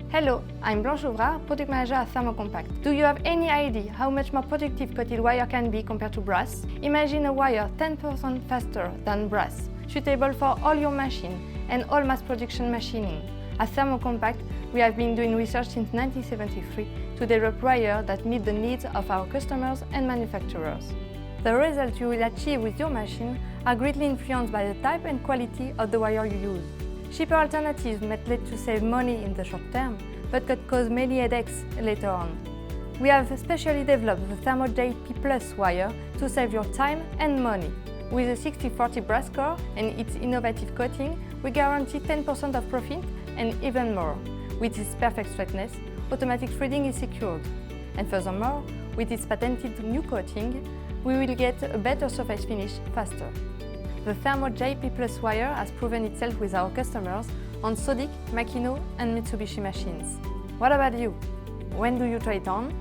Hello, I'm Blanche Ouvrard, Product Manager at Thermocompact. Do you have any idea how much more productive coated wire can be compared to brass? Imagine a wire 10% faster than brass, suitable for all your machines and all mass production machining. At Thermocompact, we have been doing research since 1973 to develop wire that meet the needs of our customers and manufacturers. The results you will achieve with your machine are greatly influenced by the type and quality of the wire you use. Cheaper alternatives might lead to save money in the short term, but could cause many headaches later on. We have specially developed the Thermo JP Plus wire to save your time and money. With a 60/40 brass core and its innovative coating, we guarantee 10% of profit and even more. With its perfect straightness, automatic threading is secured. And furthermore, with its patented new coating, we will get a better surface finish faster. The Thermo JP Plus wire has proven itself with our customers on Sodic, Makino and Mitsubishi machines. What about you? When do you try it on?